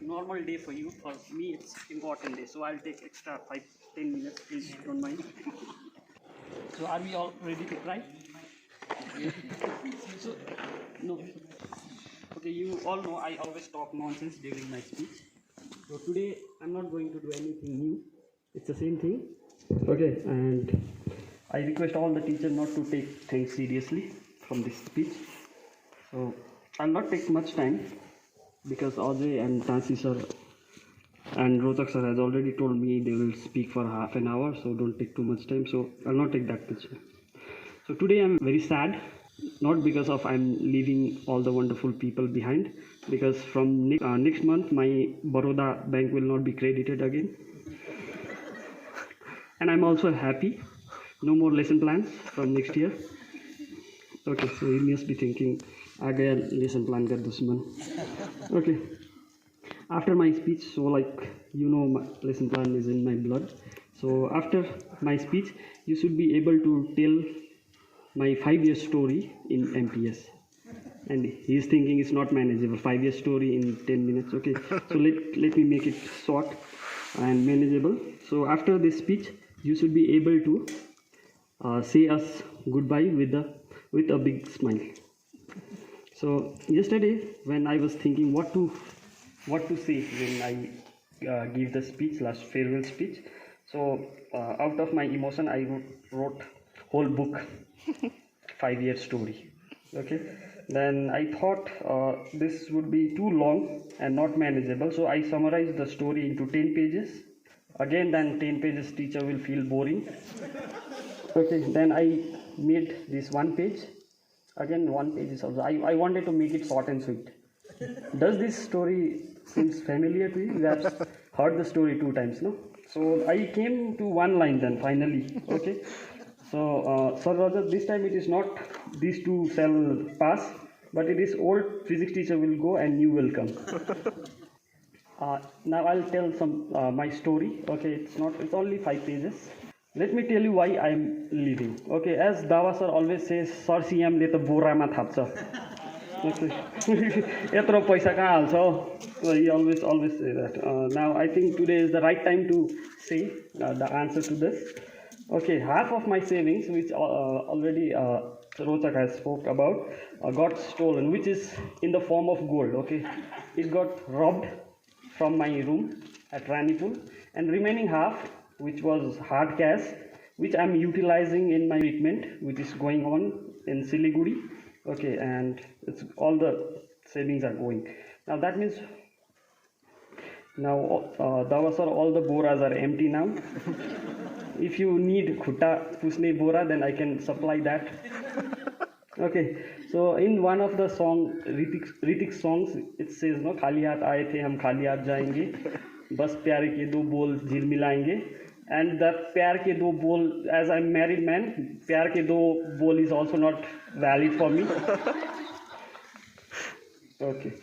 normal day for you. For me, it's important day. So I'll take extra 5-10 minutes. Please don't mind. So are we all ready to try? So no. Okay, you all know I always talk nonsense during my speech. So today I'm not going to do anything new. It's the same thing. Okay, and I request all the teachers not to take things seriously from this speech. So I'll not take much time because Ajay and Tansi sir and Rotak sir has already told me they will speak for half an hour, so don't take too much time. So I'll not take that much time. So today I'm very sad, not because of I'm leaving all the wonderful people behind, because from next month my Baroda bank will not be credited again. And I'm also happy, no more lesson plans from next year. Okay, so you must be thinking, I got lesson plan got this man. Okay, after my speech, so like my lesson plan is in my blood. So after my speech, you should be able to tell my 5-year story in MPS. And he's thinking it's not manageable, 5-year story in 10 minutes. Okay, so let me make it short and manageable. So after this speech, you should be able to say us goodbye with a big smile. So yesterday, when I was thinking what to say when I give the speech, last farewell speech, so out of my emotion, I wrote whole book, 5-year story. Okay, then I thought this would be too long and not manageable, so I summarized the story into 10 pages. Again, then 10 pages teacher will feel boring. Okay, then I made this 1 page. Again, 1 page is also. I wanted to make it short and sweet. Does this story seems familiar to you? You have heard the story 2 times, no? So I came to 1 line then finally. Okay. So Sir Roger, this time it is not these 2 shall pass, but it is old physics teacher will go and new will come. Now I'll tell some my story. Okay, it's only 5 pages. Let me tell you why I'm leaving. Okay, as Dawa sir always says, Sir CM le ta bora ma thapcha. Okay, etro paisa kaha halcha? So he always say that. Now I think today is the right time to say the answer to this. Okay, half of my savings, which already Rochak has spoke about, got stolen, which is in the form of gold. Okay, it got robbed from my room at Ranipur, and remaining half, which was hard cash, which I'm utilizing in my treatment, which is going on in Siliguri. Okay, and it's all the savings are going. Now that means now Dawa sir, all the boras are empty now. If you need khutta pusne bora, then I can supply that. Okay, so in one of the song, Ritik's songs, it says, no, khali haath aaye the, hum khali haath jayenge, bas pyar ke do bol jhil milayenge. And that pyar ke do bol, as I'm married man, pyar ke do bol is also not valid for me. Okay,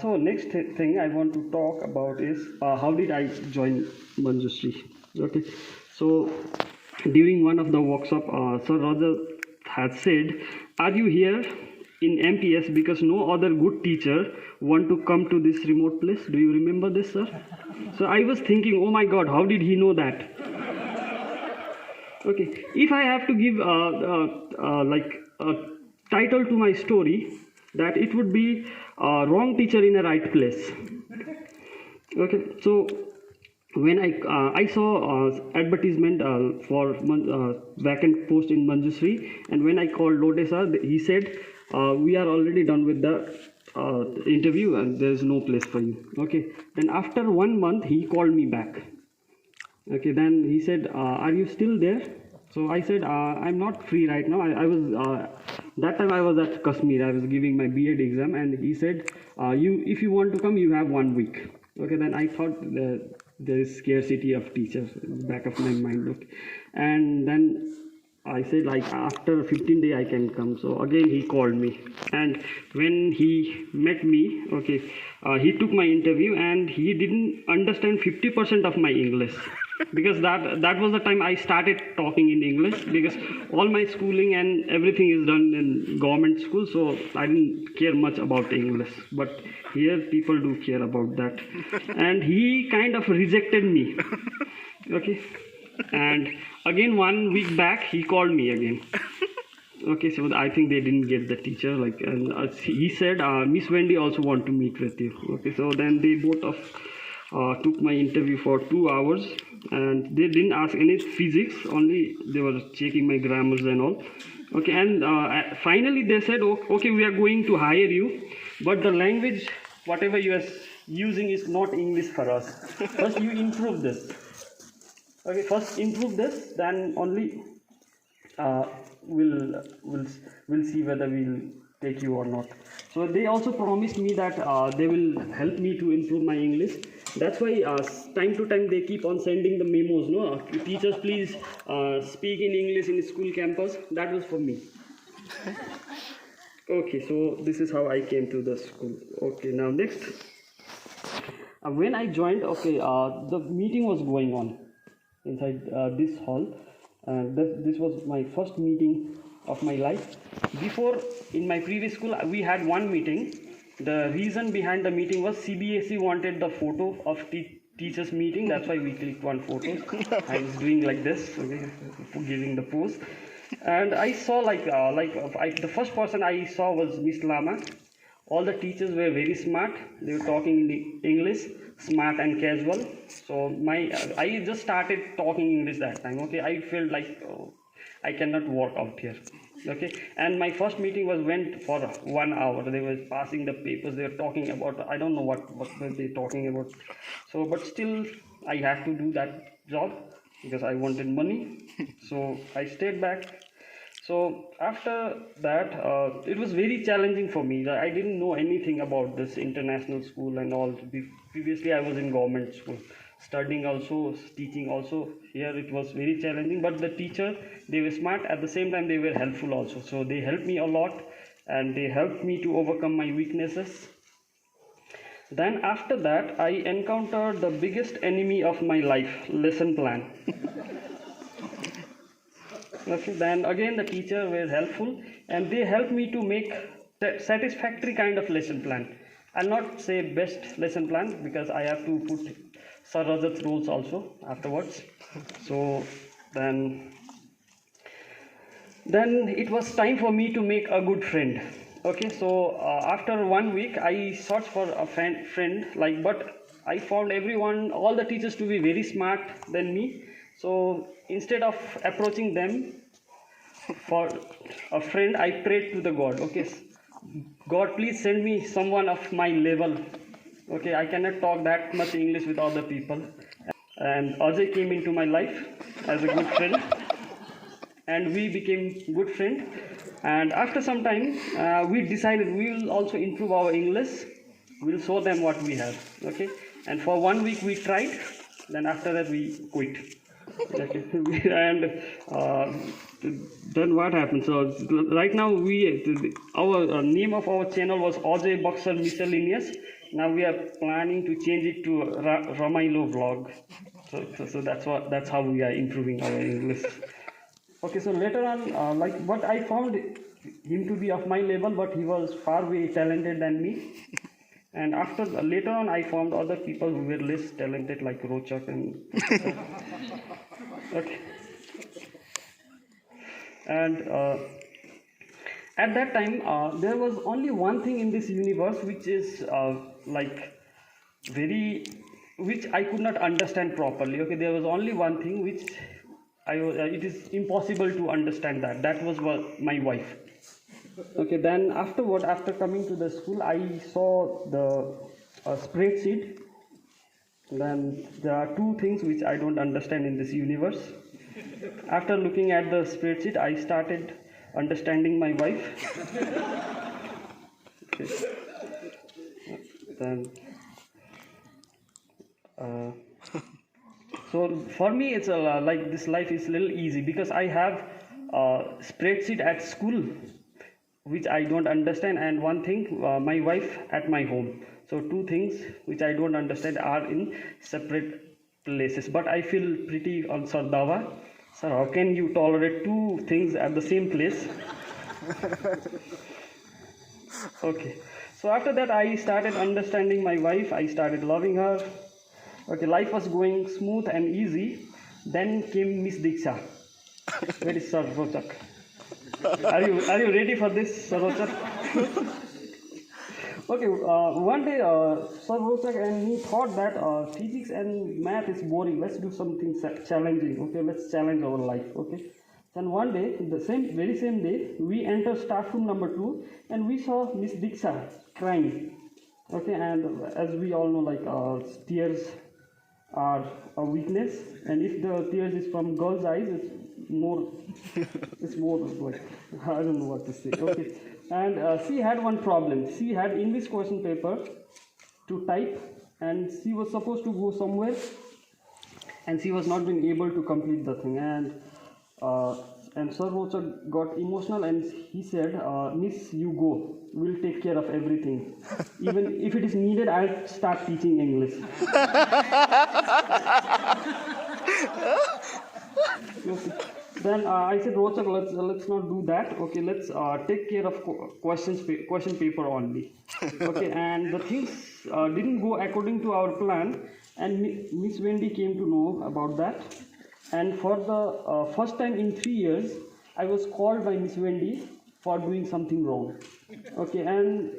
so next thing I want to talk about is how did I join Manjushree. Okay, so during one of the workshop, Sir Roger had said, are you here in MPS because no other good teacher want to come to this remote place? Do you remember this, sir? So I was thinking, oh my God, how did he know that? Okay, if I have to give like a title to my story, that it would be wrong teacher in a right place. Okay, so when I saw advertisement for vacant post in Manjushree, and when I called Lote sir, he said we are already done with the interview and there is no place for you. Okay, then after 1 month he called me back. Okay, then he said, are you still there? So I said, I'm not free right now. I was that time I was at Kashmir. I was giving my B.Ed exam, and he said, if you want to come, you have 1 week. Okay, then I thought there is scarcity of teachers in the back of my mind. Okay, and then I said, like, after 15 days I can come. So again he called me, and when he met me, okay, he took my interview and he didn't understand 50% of my English. because that was the time I started talking in English, because all my schooling and everything is done in government school, so I didn't care much about English. But here people do care about that, and he kind of rejected me. Okay, and again 1 week back he called me again. Okay, so I think they didn't get the teacher, like, and he said Miss Wendy also want to meet with you. Okay, so then they both of took my interview for 2 hours, and they didn't ask any physics, only they were checking my grammars and all. Okay, and finally they said, okay, we are going to hire you, but the language whatever you are using is not English for us. First you improve this. Okay, first improve this, then only uh, we'll see whether we'll take you or not. So they also promised me that they will help me to improve my English. That's why time to time they keep on sending the memos, no, teachers please speak in English in school campus. That was for me. Okay, so this is how I came to the school. Okay, now next, when I joined, okay, the meeting was going on inside this hall, and this was my first meeting of my life. Before, in my previous school, we had one meeting. The reason behind the meeting was CBSE wanted the photo of teachers meeting. That's why we clicked one photo. I was doing like this, okay, giving the pose, and I saw the first person I saw was Miss Lama. All the teachers were very smart. They were talking in the English, smart and casual. So I just started talking English that time. Okay, I felt like I cannot work out here. Okay, and my first meeting went for 1 hour. They were passing the papers. They were talking about, I don't know what were they talking about. So, but still I had to do that job because I wanted money. So I stayed back. So after that, it was very challenging for me. I didn't know anything about this international school and all. Previously, I was in government school, studying also, teaching also. Here it was very challenging, but the teacher, they were smart. At the same time, they were helpful also. So they helped me a lot, and they helped me to overcome my weaknesses. Then after that, I encountered the biggest enemy of my life, lesson plan. Okay, then again the teacher were helpful, and they helped me to make satisfactory kind of lesson plan. I'll not say best lesson plan because I have to put Sir Rajat's rules also afterwards. So then it was time for me to make a good friend. Okay, so after 1 week I searched for a friend, like, but I found all the teachers to be very smart than me. So instead of approaching them for a friend, I prayed to the God. Okay, God, please send me someone of my level. Okay, I cannot talk that much English with other people. And Ajay came into my life as a good friend, and we became good friends. And after some time, we decided we will also improve our English. We'll show them what we have. Okay, and for 1 week we tried. Then after that we quit. Okay. And then what happened? So right now our name of our channel was Ajay Boxer Miscellaneous. Now we are planning to change it to Ramailo Vlog. So that's how we are improving our English. Okay, so later on, but I found him to be of my level, but he was far way talented than me. And later on, I found other people who were less talented, like Rochak and. Okay. And at that time, there was only one thing in this universe which is which I could not understand properly. Okay, there was only one thing which it is impossible to understand that. That was my wife. Okay, then after coming to the school, I saw the spreadsheet. Then there are two things which I don't understand in this universe. After looking at the spreadsheet, I started understanding my wife. Okay. Then, so for me, it's like this life is a little easy because I have a spreadsheet at school which I don't understand, and one thing, my wife at my home. So two things which I don't understand are in separate places, but I feel pretty on Sir Dawa. Sir, how can you tolerate two things at the same place? Okay. So after that, I started understanding my wife. I started loving her. Okay, life was going smooth and easy. Then came Miss Diksha. Where is Sir Rochak? Are you ready for this, Sir Rochak? Okay, one day Sir Rochak and he thought that physics and math is boring. Let's do something challenging. Okay, let's challenge our life. Okay. Then one day, the very same day, we entered staff room number 2 and we saw Miss Diksha crying. Okay, and as we all know, like tears are a weakness, and if the tears is from girls' eyes, it's more like, I don't know what to say. Okay, and she had one problem. She had English question paper to type, and she was supposed to go somewhere, and she was not being able to complete the thing, and Sir Rochak got emotional and he said, Miss, you go, we'll take care of everything. Even if it is needed, I'll start teaching English. Okay. Then I said, Rochak, let's not do that. Okay, let's take care of question paper only. Okay, and the things didn't go according to our plan, and Miss Wendy came to know about that. And for the first time in 3 years, I was called by Miss Wendy for doing something wrong. Okay, and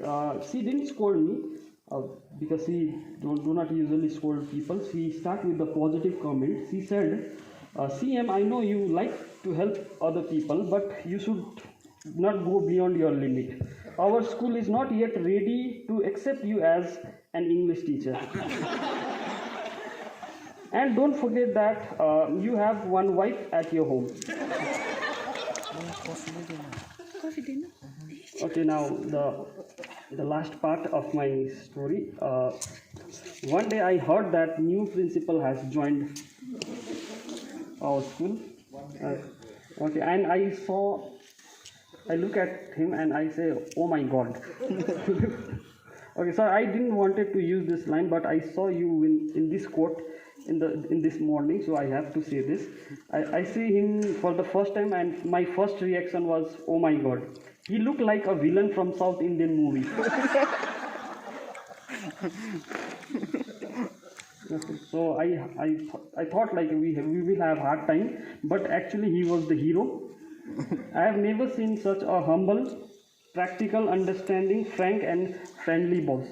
she didn't scold me because she do not usually scold people. She started with the positive comment. She said, CM, I know you like to help other people, but you should not go beyond your limit. Our school is not yet ready to accept you as an English teacher. And don't forget that you have one wife at your home. Okay, now the last part of my story. One day I heard that new principal has joined our school. Okay, and I look at him and I say, oh my God. Okay, sir, I didn't wanted to use this line, but I saw you in this quote in this morning, so I have to say this. I see him for the first time, and my first reaction was, oh my God, he looked like a villain from South Indian movie. Okay, so I thought like we will have hard time, but actually he was the hero. I have never seen such a humble, practical, understanding, frank and friendly boss.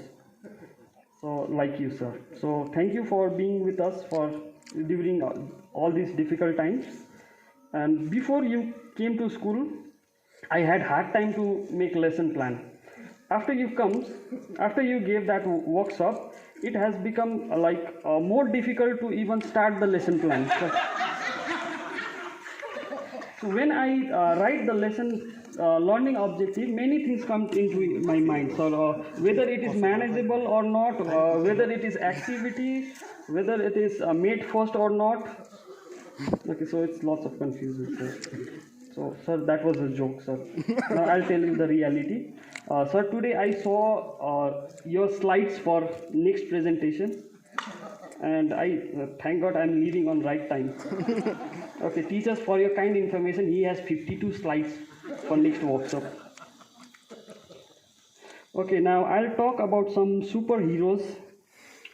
So like you, sir. So thank you for being with us during all these difficult times. And before you came to school, I had hard time to make lesson plan. After you gave that workshop, it has become more difficult to even start the lesson plan. So when I write the lesson learning objective, many things come into my mind. So whether it is manageable or not, whether it is activity, whether it is made first or not. Okay, so it's lots of confusion. So sir, that was a joke, sir. Now I'll tell you the reality. Sir, today I saw your slides for next presentation, and I thank God I'm leaving on right time. Okay, teachers, for your kind information, he has 52 slides for next workshop. Okay, now I'll talk about some superheroes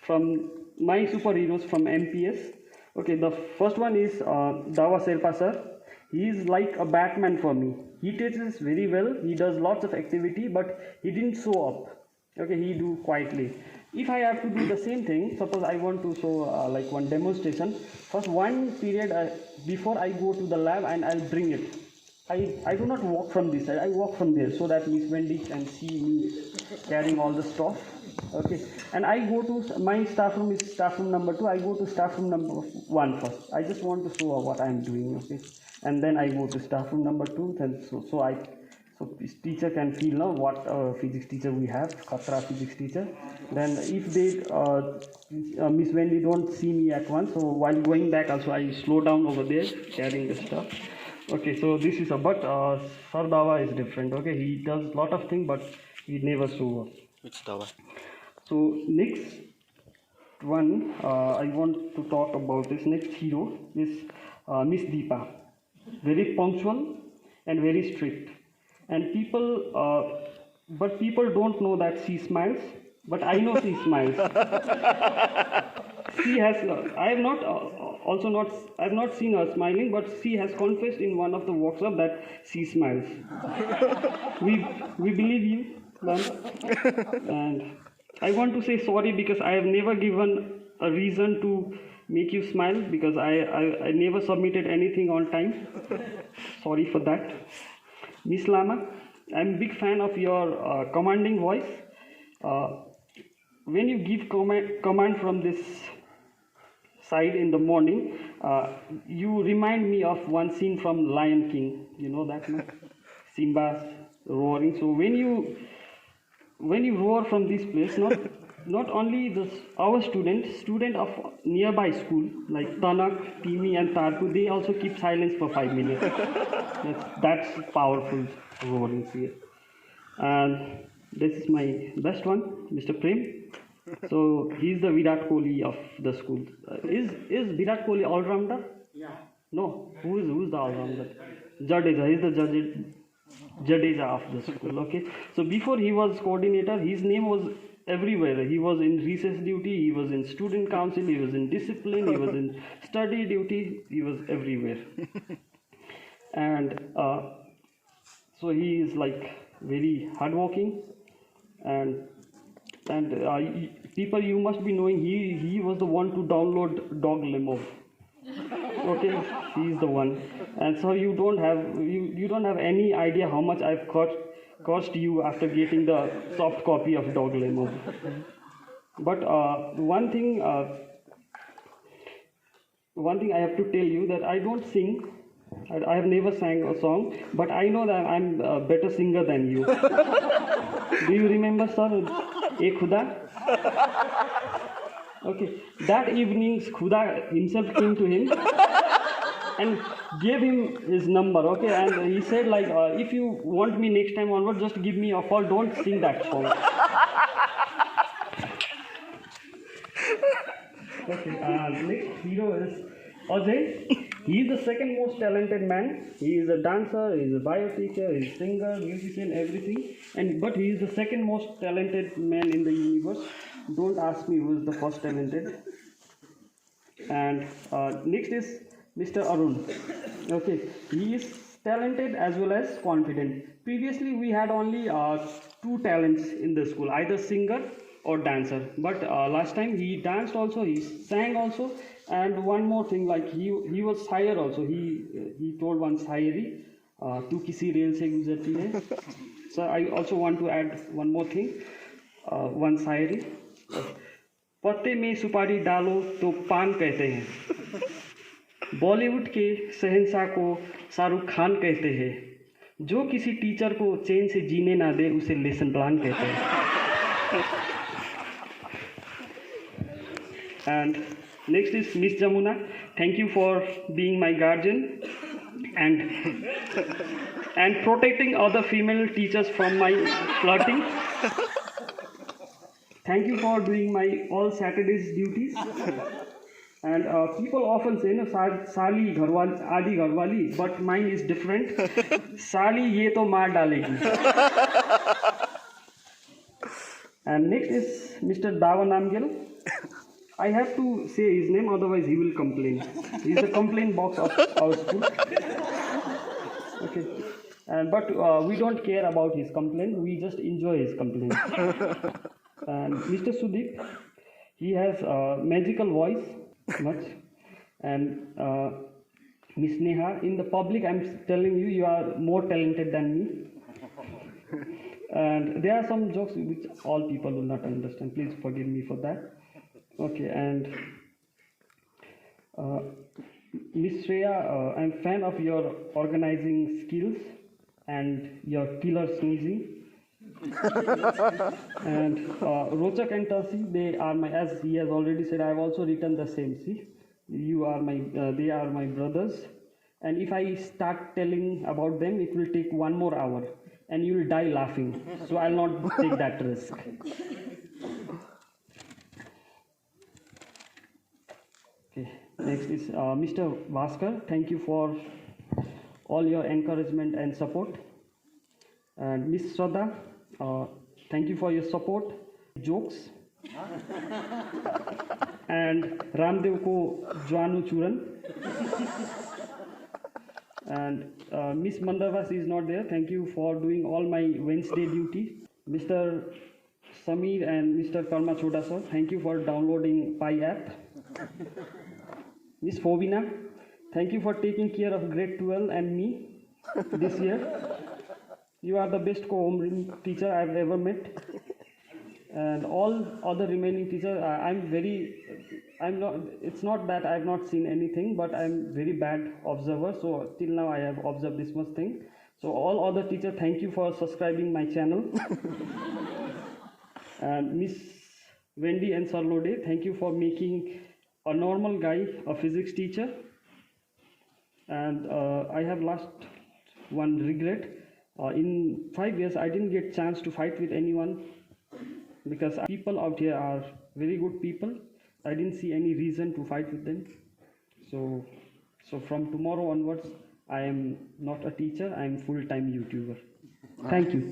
from MPS. Okay, the first one is Dawa Sherpa sir. He is like a Batman for me. He teaches very well. He does lots of activity, but he didn't show up. Okay, he do quietly. If I have to do the same thing, suppose I want to show like one demonstration. First, one period before I go to the lab and I'll bring it. I do not walk from this side. I walk from there so that Miss Wendy can see me carrying all the stuff. Okay, and I go to my staff room is staff room number 2. I go to staff room number 1 first. I just want to show what I am doing. Okay, and then I go to staff room number 2. Then so this teacher can feel now what physics teacher we have, Khatra physics teacher. Then if they Miss Wendy don't see me at once, so while going back also I slow down over there carrying the stuff. Okay, so this is but Sir Dawa is different. Okay, he does lot of things, but he never show up. Which Dawa? So next one I want to talk about this next hero is Miss Deepa. Very punctual and very strict. And but people don't know that she smiles. But I know she smiles. She has. I have not also not. I have not seen her smiling, but she has confessed in one of the workshops that she smiles. We believe you, ma'am. And I want to say sorry because I have never given a reason to make you smile because I never submitted anything on time. Sorry for that. Miss Lama, I'm a big fan of your commanding voice. When you give command from this side in the morning, you remind me of one scene from Lion King. You know that, no? Simba's roaring. So when you roar from this place, not only our student of nearby school like Tanak, Timi, and Tarku, they also keep silence for 5 minutes. That's powerful roaring here. And this is my best one, Mr. Prem. So he's the Virat Kohli of the school. Is Virat Kohli all-rounder? Yeah. No. Who's the all-rounder? Jadeja. He's the Jadeja of the school. Okay. So before he was coordinator, his name was everywhere. He was in recess duty. He was in student council. He was in discipline. He was in study duty. He was everywhere. And so he is like very hardworking and people, you must be knowing he was the one to download dog limo. Okay, he is the one. And so you don't have any idea how much I've cost you after getting the soft copy of dog limo. But one thing I have to tell you that I don't sing. I have never sang a song, but I know that I'm a better singer than you. Do you remember, sir? E Khuda? Okay. That evening, Khuda himself came to him and gave him his number. Okay, and he said like, if you want me next time onward, just give me a call. Don't sing that song. Okay. Next hero is Ajay. He is the second most talented man. He is a dancer, he is a bio teacher, he is a singer, musician, everything. But he is the second most talented man in the universe. Don't ask me who is the first talented. And next is Mr. Arun. Okay, he is talented as well as confident. Previously, we had only two talents in the school, either singer or dancer. But last time he danced also, he sang also. And one more thing, like he was higher also. He told one शायरी तू किसी rail से गुजरती है. So I also want to add one more thing, one शायरी. पत्ते में सुपारी डालो तो पान कहते हैं. बॉलीवुड के शहंशाह को शाहरुख खान कहते हैं. जो किसी टीचर को चैन से जीने ना दे उसे लेसन प्लान कहते हैं. And next is Miss Jamuna. Thank you for being my guardian and protecting other female teachers from my flirting. Thank you for doing my all Saturdays duties. And people often say, no, Sali gharwali, Adi gharwali, but mine is different. Sali ye to maar dalegi. And next is Mr. Dawa Namgel. I have to say his name, otherwise he will complain. He is the complaint box of our school. Okay, but we don't care about his complaint. We just enjoy his complaint. And Mr. Sudeep, he has a magical voice, much. And Miss Neha, in the public, I'm telling you, you are more talented than me. And there are some jokes which all people will not understand. Please forgive me for that. Okay, and Miss Shreya, I'm a fan of your organizing skills and your killer sneezing. And Rochak and Tasi, they are my, as he has already said, I have also written the same. See, you are my, they are my brothers. And if I start telling about them, it will take 1 more hour, and you will die laughing. So I'll not take that risk. Next is Mr. Bhaskar. Thank you for all your encouragement and support. And Miss Shraddha, thank you for your support, jokes. And Ramdev ko Jwanu Churan. And Miss Mandarvas is not there. Thank you for doing all my Wednesday duty. Mr. Samir and Mr. Karma Choda sir, thank you for downloading Pi app. Miss Fovina, thank you for taking care of grade 12 and me this year. You are the best co-home teacher I've ever met. And all other remaining teachers, it's not that I've not seen anything, but I'm very bad observer. So till now I have observed this much thing. So all other teachers, thank you for subscribing my channel. And Miss Wendy and Sir Lode, thank you for making a normal guy a physics teacher. And I have last one regret. In 5 years, I didn't get chance to fight with anyone because people out here are very good people. I didn't see any reason to fight with them. So from tomorrow onwards, I am not a teacher. I am full-time YouTuber. Thank you.